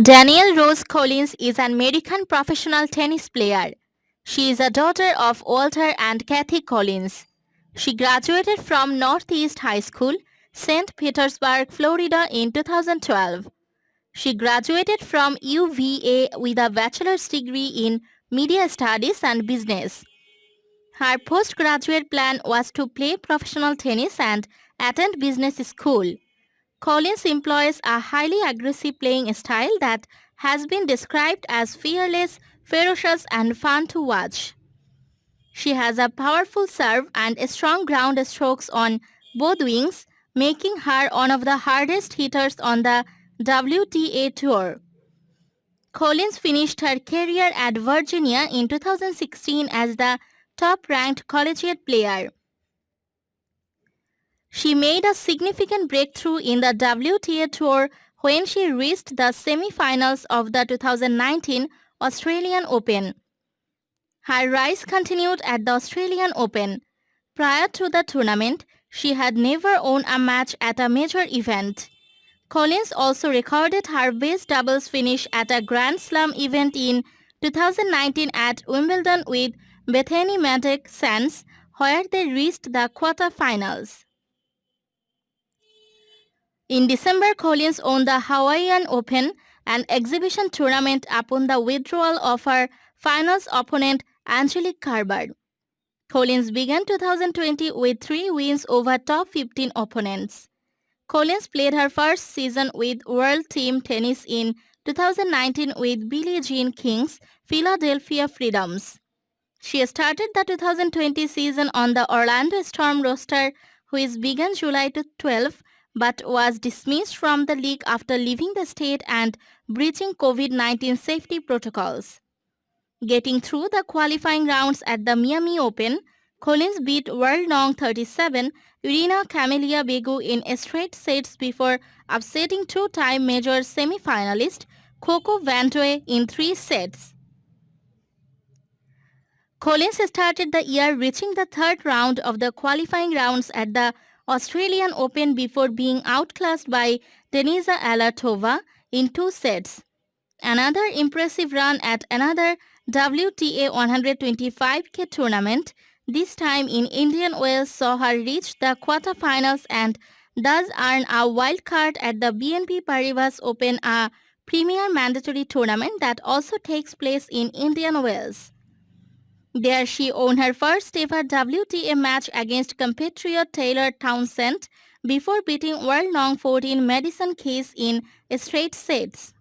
Danielle Rose Collins is an American professional tennis player. She is a daughter of Walter and Cathy Collins. She graduated from Northeast High School, St. Petersburg, Florida in 2012. She graduated from UVA with a bachelor's degree in media studies and business. Her postgraduate plan was to play professional tennis and attend business school. Collins employs a highly aggressive playing style that has been described as fearless, ferocious, and fun to watch. She has a powerful serve and strong ground strokes on both wings, making her one of the hardest hitters on the WTA Tour. Collins finished her career at Virginia in 2016 as the top-ranked collegiate player. She made a significant breakthrough in the WTA Tour when she reached the semi-finals of the 2019 Australian Open. Her rise continued at the Australian Open. Prior to the tournament, she had never won a match at a major event. Collins also recorded her best doubles finish at a Grand Slam event in 2019 at Wimbledon with Bethany Maddox, where they reached the quarter-finals. In December, Collins won the Hawaiian Open, an exhibition tournament, upon the withdrawal of her finals opponent Angelique Kerber. Collins began 2020 with 3 wins over top 15 opponents. Collins played her first season with World Team Tennis in 2019 with Billie Jean King's Philadelphia Freedoms. She started the 2020 season on the Orlando Storm roster, which began July 12, but was dismissed from the league after leaving the state and breaching COVID-19 safety protocols. Getting through the qualifying rounds at the Miami Open, Collins beat world number 37 Irina Camelia Begu in straight sets before upsetting two-time major semi-finalist Coco Vandeweghe in 3 sets. Collins started the year reaching the third round of the qualifying rounds at the Australian Open before being outclassed by Denisa Alatova in 2 sets. Another impressive run at another WTA 125K tournament, this time in Indian Wells, saw her reach the quarterfinals and thus earn a wild card at the BNP Paribas Open, a premier mandatory tournament that also takes place in Indian Wells. There she won her first ever WTA match against compatriot Taylor Townsend before beating world number 14 Madison Keys in straight sets.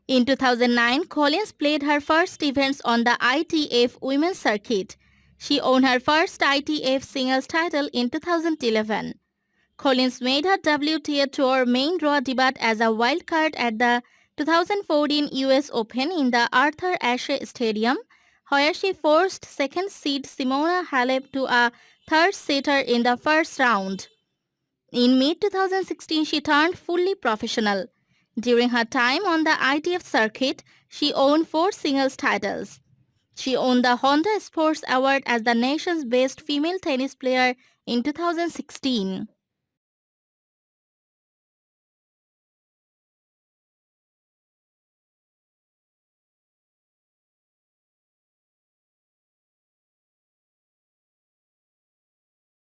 In 2009, Collins played her first events on the ITF Women's Circuit. She won her first ITF singles title in 2011. Collins made her WTA Tour main draw debut as a wildcard at the 2014 US Open in the Arthur Ashe Stadium, where she forced second seed Simona Halep to a third-setter in the first round. In mid-2016, she turned fully professional. During her time on the ITF circuit, she won 4 singles titles. She won the Honda Sports Award as the nation's best female tennis player in 2016.